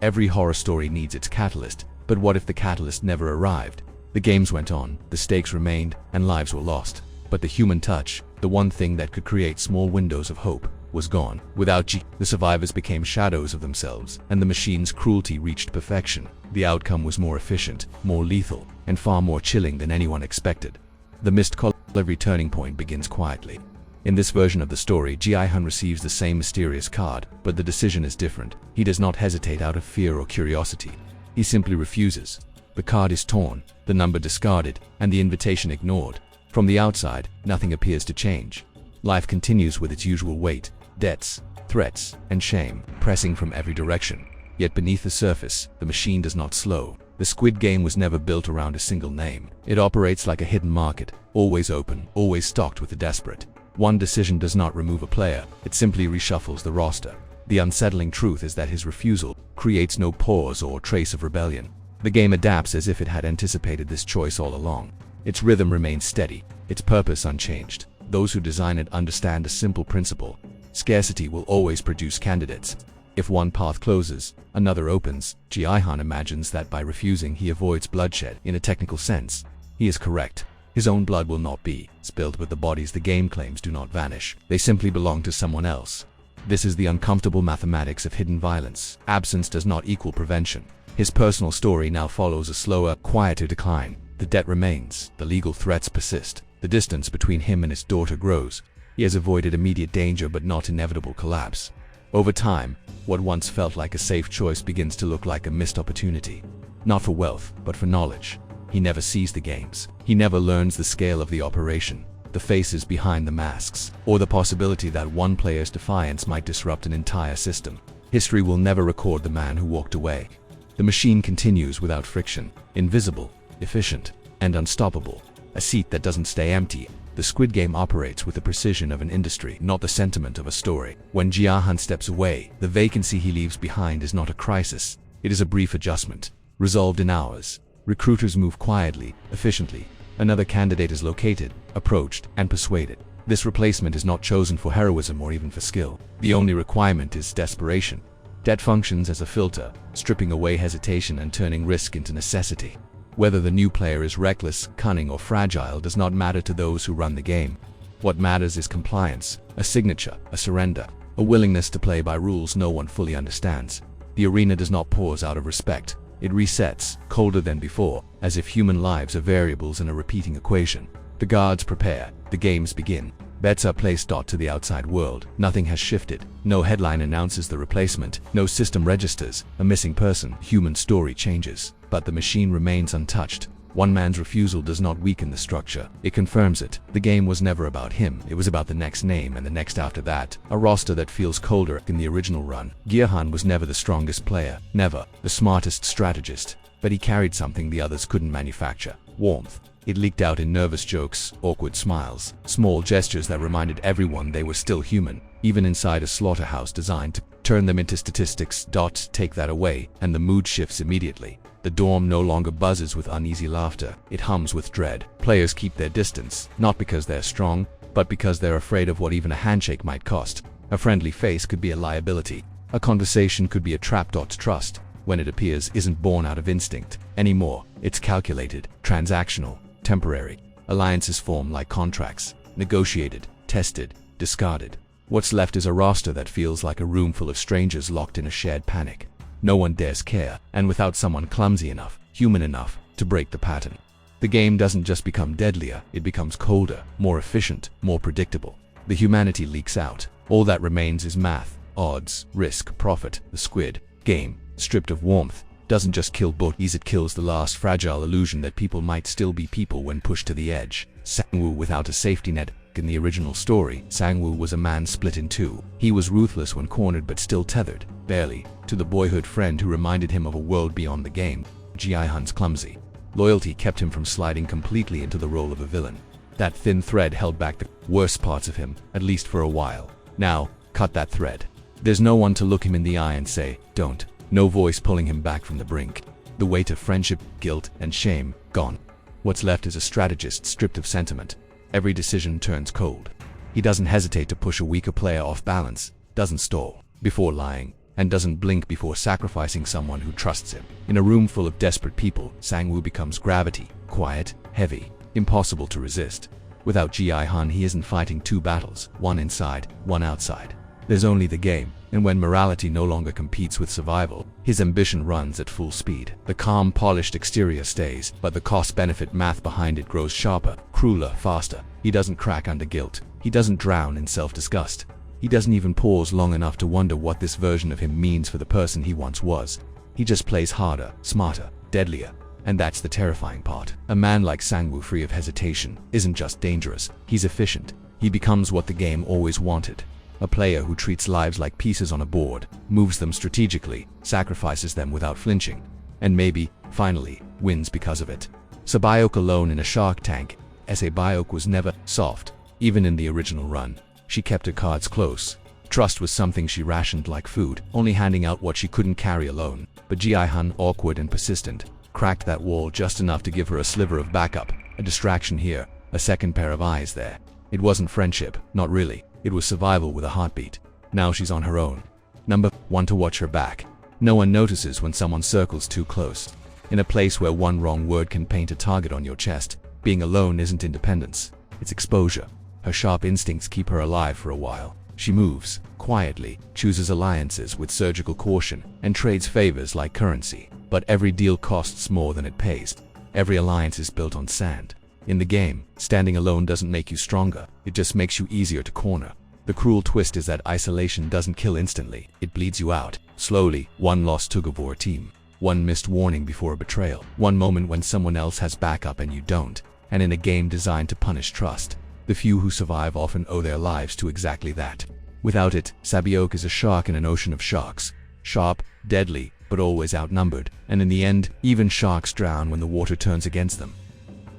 Every horror story needs its catalyst, but what if the catalyst never arrived? The games went on, the stakes remained, and lives were lost. But the human touch, the one thing that could create small windows of hope, was gone. Without Gi, the survivors became shadows of themselves, and the machine's cruelty reached perfection. The outcome was more efficient, more lethal, and far more chilling than anyone expected. The missed call. Every turning point begins quietly. In this version of the story, Gi-Hun receives the same mysterious card, but the decision is different. He does not hesitate out of fear or curiosity. He simply refuses. The card is torn, the number discarded, and the invitation ignored. From the outside, nothing appears to change. Life continues with its usual weight, debts, threats, and shame, pressing from every direction. Yet beneath the surface, the machine does not slow. The Squid Game was never built around a single name. It operates like a hidden market, always open, always stocked with the desperate. One decision does not remove a player, it simply reshuffles the roster. The unsettling truth is that his refusal creates no pause or trace of rebellion. The game adapts as if it had anticipated this choice all along. Its rhythm remains steady, its purpose unchanged. Those who design it understand a simple principle. Scarcity will always produce candidates. If one path closes, another opens. Gi-Hun imagines that by refusing he avoids bloodshed. In a technical sense, he is correct. His own blood will not be spilled, but the bodies the game claims do not vanish. They simply belong to someone else. This is the uncomfortable mathematics of hidden violence. Absence does not equal prevention. His personal story now follows a slower, quieter decline. The debt remains, the legal threats persist, the distance between him and his daughter grows. He has avoided immediate danger but not inevitable collapse. Over time, what once felt like a safe choice begins to look like a missed opportunity. Not for wealth, but for knowledge. He never sees the games. He never learns the scale of the operation, the faces behind the masks, or the possibility that one player's defiance might disrupt an entire system. History will never record the man who walked away. The machine continues without friction, invisible, efficient, and unstoppable. A seat that doesn't stay empty. The Squid Game operates with the precision of an industry, not the sentiment of a story. When Gi-Hun steps away, the vacancy he leaves behind is not a crisis. It is a brief adjustment, resolved in hours. Recruiters move quietly, efficiently. Another candidate is located, approached, and persuaded. This replacement is not chosen for heroism or even for skill. The only requirement is desperation. Debt functions as a filter, stripping away hesitation and turning risk into necessity. Whether the new player is reckless, cunning, or fragile does not matter to those who run the game. What matters is compliance, a signature, a surrender, a willingness to play by rules no one fully understands. The arena does not pause out of respect. It resets, colder than before, as if human lives are variables in a repeating equation. The guards prepare, the games begin. Bets are placed to the outside world. Nothing has shifted. No headline announces the replacement. No system registers a missing person. Human story changes, but the machine remains untouched. One man's refusal does not weaken the structure. It confirms it. The game was never about him. It was about the next name and the next after that. A roster that feels colder in the original run. Gi-Hun was never the strongest player, never the smartest strategist, but he carried something the others couldn't manufacture: warmth. It leaked out in nervous jokes, awkward smiles, small gestures that reminded everyone they were still human, even inside a slaughterhouse designed to turn them into statistics. Take that away, and the mood shifts immediately. The dorm no longer buzzes with uneasy laughter, it hums with dread. Players keep their distance, not because they're strong, but because they're afraid of what even a handshake might cost. A friendly face could be a liability. A conversation could be a trap. Trust, when it appears, isn't born out of instinct anymore. It's calculated, transactional, temporary. Alliances form like contracts, negotiated, tested, discarded. What's left is a roster that feels like a room full of strangers locked in a shared panic. No one dares care, and without someone clumsy enough, human enough, to break the pattern. The game doesn't just become deadlier, it becomes colder, more efficient, more predictable. The humanity leaks out. All that remains is math, odds, risk, profit. The Squid Game, stripped of warmth, doesn't just kill bodies, it kills the last fragile illusion that people might still be people when pushed to the edge. Sang-woo without a safety net. In the original story, Sang-woo was a man split in two. He was ruthless when cornered but still tethered, barely, to the boyhood friend who reminded him of a world beyond the game. Gi-Hun's clumsy loyalty kept him from sliding completely into the role of a villain. That thin thread held back the worst parts of him, at least for a while. Now, cut that thread. There's no one to look him in the eye and say, don't. No voice pulling him back from the brink. The weight of friendship, guilt, and shame, gone. What's left is a strategist stripped of sentiment. Every decision turns cold. He doesn't hesitate to push a weaker player off balance, doesn't stall before lying, and doesn't blink before sacrificing someone who trusts him. In a room full of desperate people, Sang-woo becomes gravity, quiet, heavy, impossible to resist. Without Gi-Hun, he isn't fighting two battles, one inside, one outside. There's only the game, and when morality no longer competes with survival, his ambition runs at full speed. The calm, polished exterior stays, but the cost-benefit math behind it grows sharper, crueler, faster. He doesn't crack under guilt. He doesn't drown in self-disgust. He doesn't even pause long enough to wonder what this version of him means for the person he once was. He just plays harder, smarter, deadlier. And that's the terrifying part. A man like Sang-woo, free of hesitation, isn't just dangerous, he's efficient. He becomes what the game always wanted. A player who treats lives like pieces on a board, moves them strategically, sacrifices them without flinching, and maybe, finally, wins because of it. Sae-Byeok alone in a shark tank. Sae-Byeok was never soft, even in the original run. She kept her cards close. Trust was something she rationed like food, only handing out what she couldn't carry alone. But Gi-Hun, awkward and persistent, cracked that wall just enough to give her a sliver of backup, a distraction here, a second pair of eyes there. It wasn't friendship, not really. It was survival with a heartbeat. Now she's on her own. Number 1, to watch her back. No one notices when someone circles too close. In a place where one wrong word can paint a target on your chest, being alone isn't independence, it's exposure. Her sharp instincts keep her alive for a while. She moves, quietly, chooses alliances with surgical caution, and trades favors like currency. But every deal costs more than it pays. Every alliance is built on sand. In the game, standing alone doesn't make you stronger, it just makes you easier to corner. The cruel twist is that isolation doesn't kill instantly, it bleeds you out. Slowly, one lost tug-of-war team. One missed warning before a betrayal. One moment when someone else has backup and you don't. And in a game designed to punish trust, the few who survive often owe their lives to exactly that. Without it, Sae-Byeok is a shark in an ocean of sharks. Sharp, deadly, but always outnumbered. And in the end, even sharks drown when the water turns against them.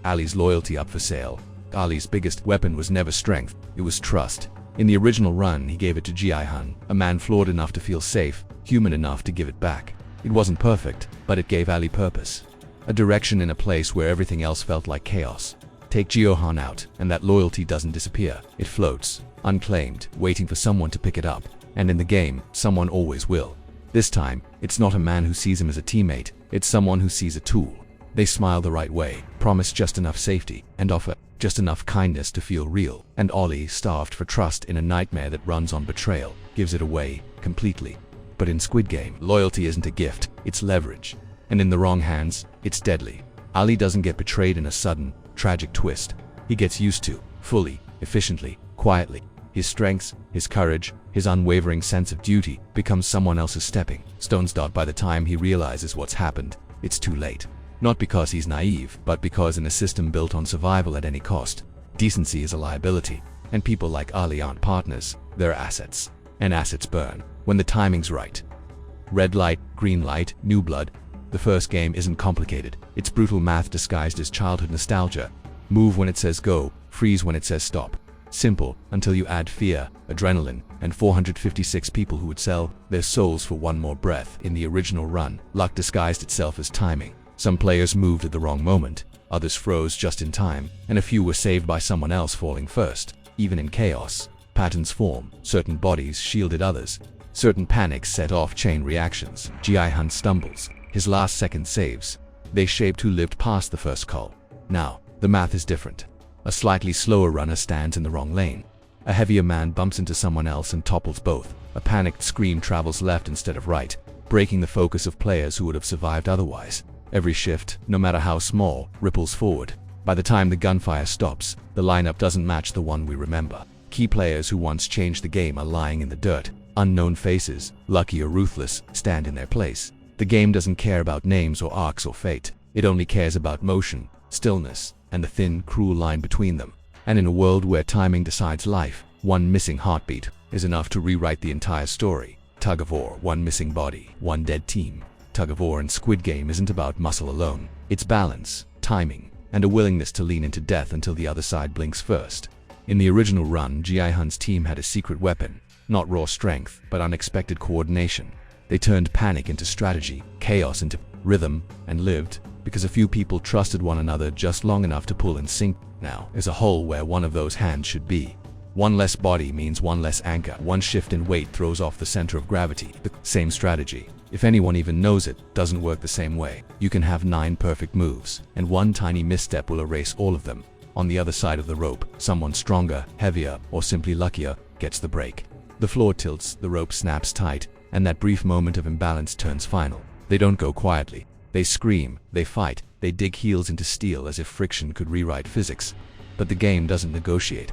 Ali's loyalty up for sale. Ali's biggest weapon was never strength, it was trust. In the original run, he gave it to Gi-Hun, a man flawed enough to feel safe, human enough to give it back. It wasn't perfect, but it gave Ali purpose. A direction in a place where everything else felt like chaos. Take Gi-Hun out, and that loyalty doesn't disappear. It floats, unclaimed, waiting for someone to pick it up. And in the game, someone always will. This time, it's not a man who sees him as a teammate, it's someone who sees a tool. They smile the right way, promise just enough safety, and offer just enough kindness to feel real. And Ollie, starved for trust in a nightmare that runs on betrayal, gives it away completely. But in Squid Game, loyalty isn't a gift, it's leverage. And in the wrong hands, it's deadly. Ali doesn't get betrayed in a sudden, tragic twist. He gets used to, fully, efficiently, quietly. His strengths, his courage, his unwavering sense of duty becomes someone else's stepping stones. By the time he realizes what's happened, it's too late. Not because he's naive, but because in a system built on survival at any cost, decency is a liability. And people like Ali aren't partners, they're assets. And assets burn when the timing's right. Red light, green light, new blood. The first game isn't complicated. It's brutal math disguised as childhood nostalgia. Move when it says go, freeze when it says stop. Simple, until you add fear, adrenaline, and 456 people who would sell their souls for one more breath. In the original run, luck disguised itself as timing. Some players moved at the wrong moment, others froze just in time, and a few were saved by someone else falling first. Even in chaos, patterns form. Certain bodies shielded others. Certain panics set off chain reactions. Gi-Hun stumbles. His last second saves. They shaped who lived past the first call. Now, the math is different. A slightly slower runner stands in the wrong lane. A heavier man bumps into someone else and topples both. A panicked scream travels left instead of right, breaking the focus of players who would have survived otherwise. Every shift, no matter how small, ripples forward. By the time the gunfire stops, the lineup doesn't match the one we remember. Key players who once changed the game are lying in the dirt. Unknown faces, lucky or ruthless, stand in their place. The game doesn't care about names or arcs or fate. It only cares about motion, stillness, and the thin, cruel line between them. And in a world where timing decides life, one missing heartbeat is enough to rewrite the entire story. Tug of war, one missing body, one dead team. Tug of war in Squid Game isn't about muscle alone. It's balance, timing, and a willingness to lean into death until the other side blinks first. In the original run, Gi-Hun's team had a secret weapon. Not raw strength, but unexpected coordination. They turned panic into strategy, chaos into rhythm, and lived because a few people trusted one another just long enough to pull in sync. Now is a hole where one of those hands should be. One less body means one less anchor. One shift in weight throws off the center of gravity. The same strategy, if anyone even knows it, doesn't work the same way. You can have 9 perfect moves, and one tiny misstep will erase all of them. On the other side of the rope, someone stronger, heavier, or simply luckier gets the break. The floor tilts, the rope snaps tight, and that brief moment of imbalance turns final. They don't go quietly. They scream, they fight, they dig heels into steel as if friction could rewrite physics. But the game doesn't negotiate.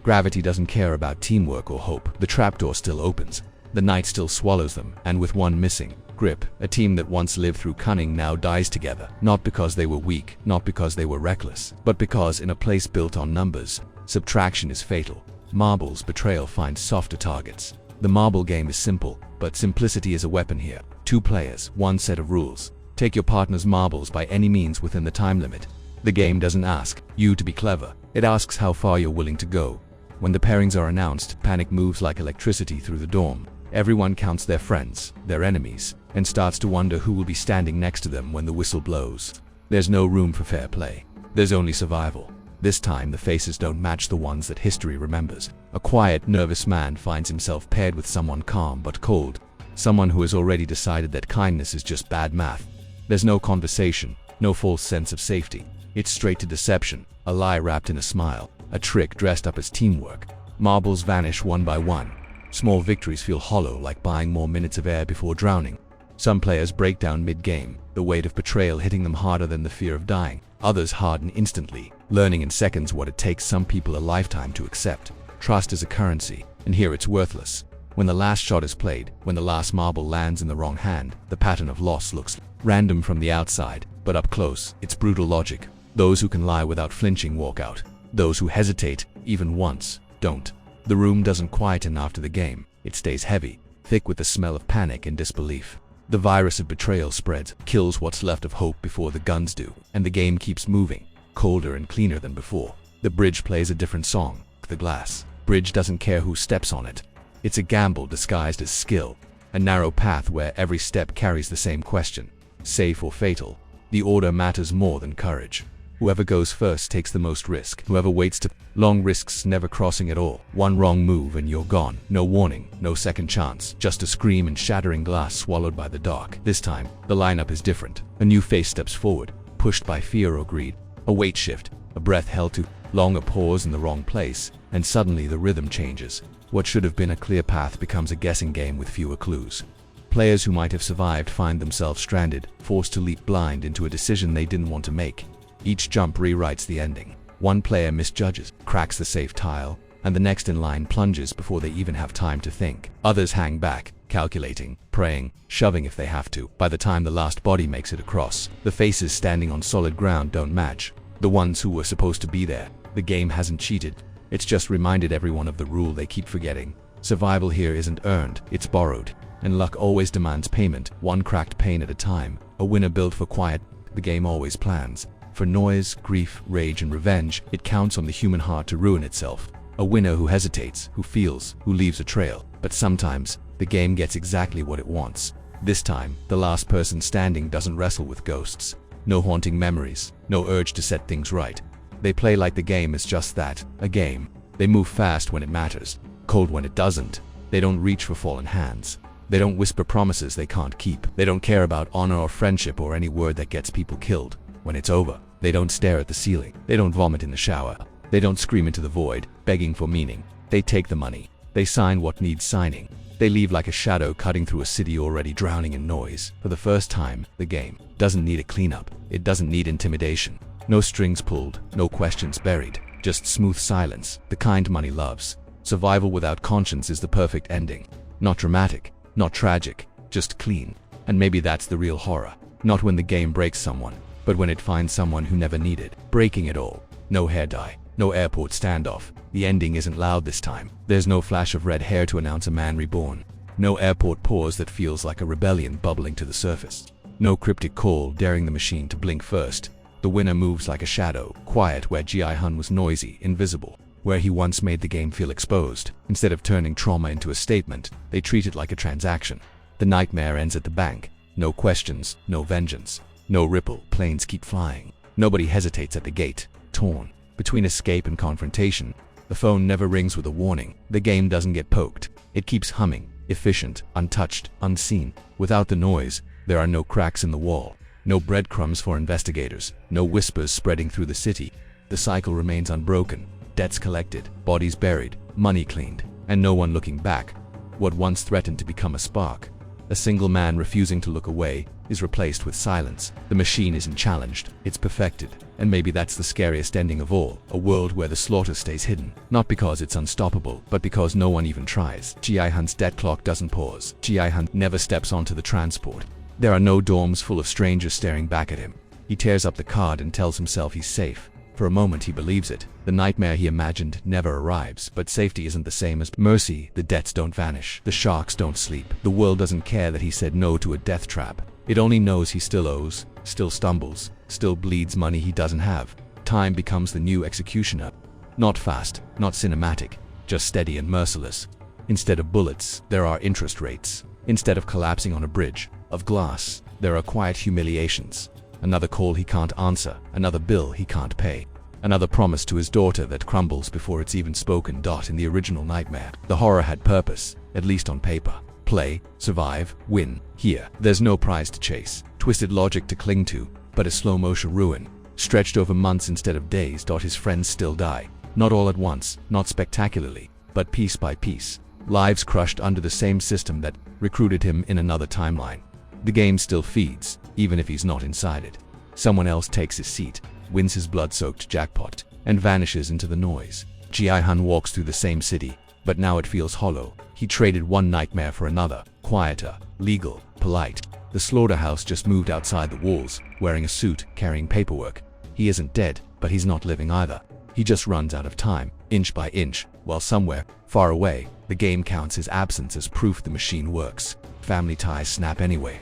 Gravity doesn't care about teamwork or hope. The trapdoor still opens. The night still swallows them, and with one missing grip, a team that once lived through cunning now dies together. Not because they were weak, not because they were reckless, but because in a place built on numbers, subtraction is fatal. Marbles betrayal finds softer targets. The marble game is simple, but simplicity is a weapon here. 2 players, 1 set of rules. Take your partner's marbles by any means within the time limit. The game doesn't ask you to be clever. It asks how far you're willing to go. When the pairings are announced, panic moves like electricity through the dorm. Everyone counts their friends, their enemies, and starts to wonder who will be standing next to them when the whistle blows. There's no room for fair play. There's only survival. This time, the faces don't match the ones that history remembers. A quiet, nervous man finds himself paired with someone calm but cold. Someone who has already decided that kindness is just bad math. There's no conversation, no false sense of safety. It's straight to deception, a lie wrapped in a smile, a trick dressed up as teamwork. Marbles vanish one by one. Small victories feel hollow, like buying more minutes of air before drowning. Some players break down mid-game, the weight of betrayal hitting them harder than the fear of dying. Others harden instantly, learning in seconds what it takes some people a lifetime to accept. Trust is a currency, and here it's worthless. When the last shot is played, when the last marble lands in the wrong hand, the pattern of loss looks random from the outside, but up close, it's brutal logic. Those who can lie without flinching walk out. Those who hesitate, even once, don't. The room doesn't quieten after the game. It stays heavy, thick with the smell of panic and disbelief. The virus of betrayal spreads, kills what's left of hope before the guns do, and the game keeps moving, colder and cleaner than before. The bridge plays a different song. The glass bridge doesn't care who steps on it. It's a gamble disguised as skill, a narrow path where every step carries the same question, safe or fatal. The order matters more than courage. Whoever goes first takes the most risk. Whoever waits to long risks never crossing at all. One wrong move and you're gone. No warning, no second chance. Just a scream and shattering glass swallowed by the dark. This time, the lineup is different. A new face steps forward, pushed by fear or greed. A weight shift, a breath held too long, a pause in the wrong place, and suddenly the rhythm changes. What should have been a clear path becomes a guessing game with fewer clues. Players who might have survived find themselves stranded, forced to leap blind into a decision they didn't want to make. Each jump rewrites the ending. One player misjudges, cracks the safe tile, and the next in line plunges before they even have time to think. Others hang back, calculating, praying, shoving if they have to. By the time the last body makes it across, the faces standing on solid ground don't match. The ones who were supposed to be there. The game hasn't cheated. It's just reminded everyone of the rule they keep forgetting. Survival here isn't earned, it's borrowed. And luck always demands payment, one cracked pane at a time. A winner built for quiet, the game always plans. For noise, grief, rage, and revenge, it counts on the human heart to ruin itself. A winner who hesitates, who feels, who leaves a trail. But sometimes, the game gets exactly what it wants. This time, the last person standing doesn't wrestle with ghosts. No haunting memories, no urge to set things right. They play like the game is just that, a game. They move fast when it matters, cold when it doesn't. They don't reach for fallen hands. They don't whisper promises they can't keep. They don't care about honor or friendship or any word that gets people killed. When it's over, they don't stare at the ceiling. They don't vomit in the shower. They don't scream into the void, begging for meaning. They take the money. They sign what needs signing. They leave like a shadow cutting through a city already drowning in noise. For the first time, the game doesn't need a cleanup. It doesn't need intimidation. No strings pulled, no questions buried. Just smooth silence, the kind money loves. Survival without conscience is the perfect ending. Not dramatic, not tragic, just clean. And maybe that's the real horror. Not when the game breaks someone, but when it finds someone who never needed. Breaking it all. No hair dye, no airport standoff. The ending isn't loud this time. There's no flash of red hair to announce a man reborn. No airport pause that feels like a rebellion bubbling to the surface. No cryptic call daring the machine to blink first. The winner moves like a shadow, quiet where Gi-Hun was noisy, invisible. Where he once made the game feel exposed. Instead of turning trauma into a statement, they treat it like a transaction. The nightmare ends at the bank. No questions, no vengeance. No ripple, planes keep flying. Nobody hesitates at the gate, torn between escape and confrontation. The phone never rings with a warning. The game doesn't get poked. It keeps humming, efficient, untouched, unseen. Without the noise, there are no cracks in the wall, no breadcrumbs for investigators, no whispers spreading through the city. The cycle remains unbroken, debts collected, bodies buried, money cleaned, and no one looking back. What once threatened to become a spark, a single man refusing to look away, is replaced with silence. The machine isn't challenged, it's perfected. And maybe that's the scariest ending of all, a world where the slaughter stays hidden. Not because it's unstoppable, but because no one even tries. Gi-Hun's debt clock doesn't pause. Gi-Hun never steps onto the transport. There are no dorms full of strangers staring back at him. He tears up the card and tells himself he's safe. For a moment he believes it. The nightmare he imagined never arrives, but safety isn't the same as mercy. The debts don't vanish. The sharks don't sleep. The world doesn't care that he said no to a death trap. It only knows he still owes, still stumbles, still bleeds money he doesn't have. Time becomes the new executioner. Not fast, not cinematic, just steady and merciless. Instead of bullets, there are interest rates. Instead of collapsing on a bridge of glass, there are quiet humiliations. Another call he can't answer, another bill he can't pay. Another promise to his daughter that crumbles before it's even spoken. In the original nightmare, the horror had purpose, at least on paper. Play, survive, win. Here, there's no prize to chase, twisted logic to cling to, but a slow-motion ruin, stretched over months instead of days. His friends still die, not all at once, not spectacularly, but piece by piece. Lives crushed under the same system that recruited him in another timeline. The game still feeds, even if he's not inside it. Someone else takes his seat, wins his blood-soaked jackpot, and vanishes into the noise. Gi-Hun walks through the same city, but now it feels hollow. He traded one nightmare for another, quieter, legal, polite. The slaughterhouse just moved outside the walls, wearing a suit, carrying paperwork. He isn't dead, but he's not living either. He just runs out of time, inch by inch, while somewhere, far away, the game counts his absence as proof the machine works. Family ties snap anyway.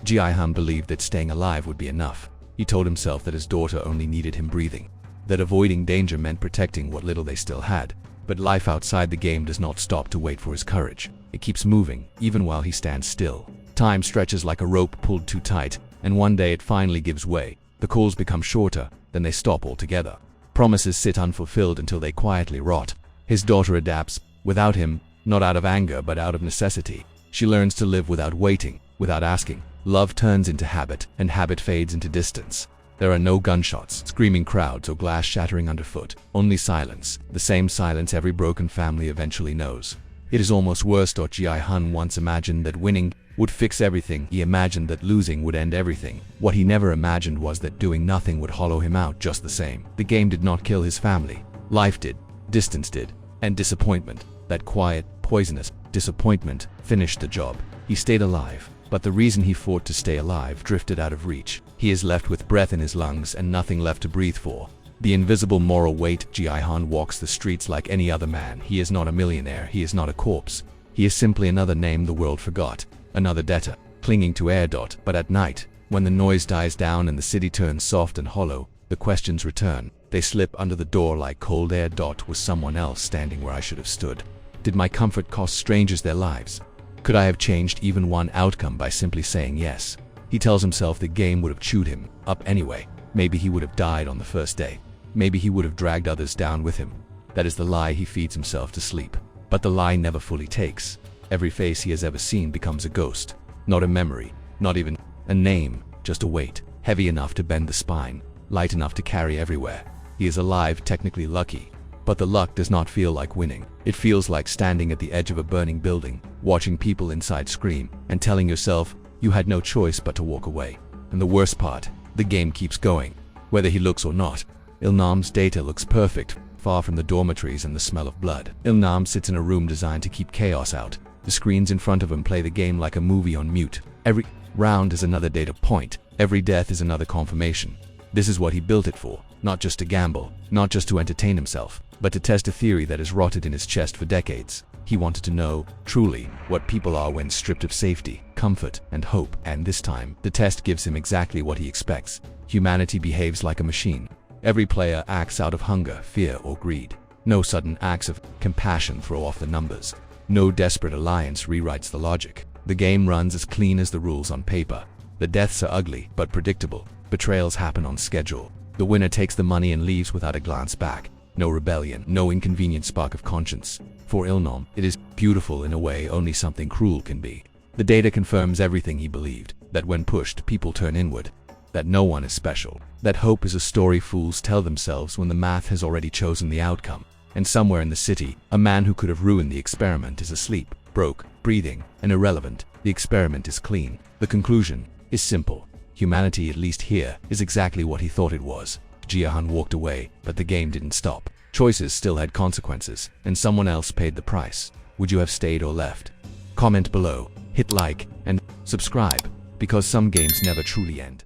Gi-Hun believed that staying alive would be enough. He told himself that his daughter only needed him breathing, that avoiding danger meant protecting what little they still had. But life outside the game does not stop to wait for his courage. It keeps moving, even while he stands still. Time stretches like a rope pulled too tight, and one day it finally gives way. The calls become shorter, then they stop altogether. Promises sit unfulfilled until they quietly rot. His daughter adapts, without him, not out of anger but out of necessity. She learns to live without waiting, without asking. Love turns into habit, and habit fades into distance. There are no gunshots, screaming crowds, or glass shattering underfoot. Only silence, the same silence every broken family eventually knows. It is almost worse. Gi-Hun once imagined that winning would fix everything. He imagined that losing would end everything. What he never imagined was that doing nothing would hollow him out just the same. The game did not kill his family. Life did, distance did, and disappointment, that quiet, poisonous disappointment, finished the job. He stayed alive. But the reason he fought to stay alive drifted out of reach. He is left with breath in his lungs and nothing left to breathe for. The invisible moral weight. Gi-Hun walks the streets like any other man. He is not a millionaire. He is not a corpse. He is simply another name the world forgot. Another debtor, clinging to air. But at night, when the noise dies down and the city turns soft and hollow, the questions return. They slip under the door like cold air. Was someone else standing where I should have stood? Did my comfort cost strangers their lives? Could I have changed even one outcome by simply saying yes? He tells himself the game would have chewed him up anyway. Maybe he would have died on the first day. Maybe he would have dragged others down with him. That is the lie he feeds himself to sleep. But the lie never fully takes. Every face he has ever seen becomes a ghost. Not a memory, not even a name, just a weight, heavy enough to bend the spine, light enough to carry everywhere. He is alive, technically lucky. But the luck does not feel like winning. It feels like standing at the edge of a burning building, watching people inside scream, and telling yourself you had no choice but to walk away. And the worst part, the game keeps going, whether he looks or not. Il-Nam's data looks perfect, far from the dormitories and the smell of blood. Il-Nam sits in a room designed to keep chaos out. The screens in front of him play the game like a movie on mute. Every round is another data point. Every death is another confirmation. This is what he built it for, not just to gamble, not just to entertain himself, but to test a theory that has rotted in his chest for decades. He wanted to know, truly, what people are when stripped of safety, comfort, and hope. And this time, the test gives him exactly what he expects. Humanity behaves like a machine. Every player acts out of hunger, fear, or greed. No sudden acts of compassion throw off the numbers. No desperate alliance rewrites the logic. The game runs as clean as the rules on paper. The deaths are ugly, but predictable. Betrayals happen on schedule. The winner takes the money and leaves without a glance back. no rebellion, no inconvenient spark of conscience. For Ilnom, it is beautiful in a way only something cruel can be. The data confirms everything he believed, that when pushed, people turn inward, that no one is special, that hope is a story fools tell themselves when the math has already chosen the outcome. And somewhere in the city, a man who could have ruined the experiment is asleep, broke, breathing, and irrelevant. The experiment is clean. The conclusion is simple. Humanity, at least here, is exactly what he thought it was. Gi-Hun walked away, but the game didn't stop. Choices still had consequences, and someone else paid the price. Would you have stayed or left? Comment below, hit like, and subscribe, because some games never truly end.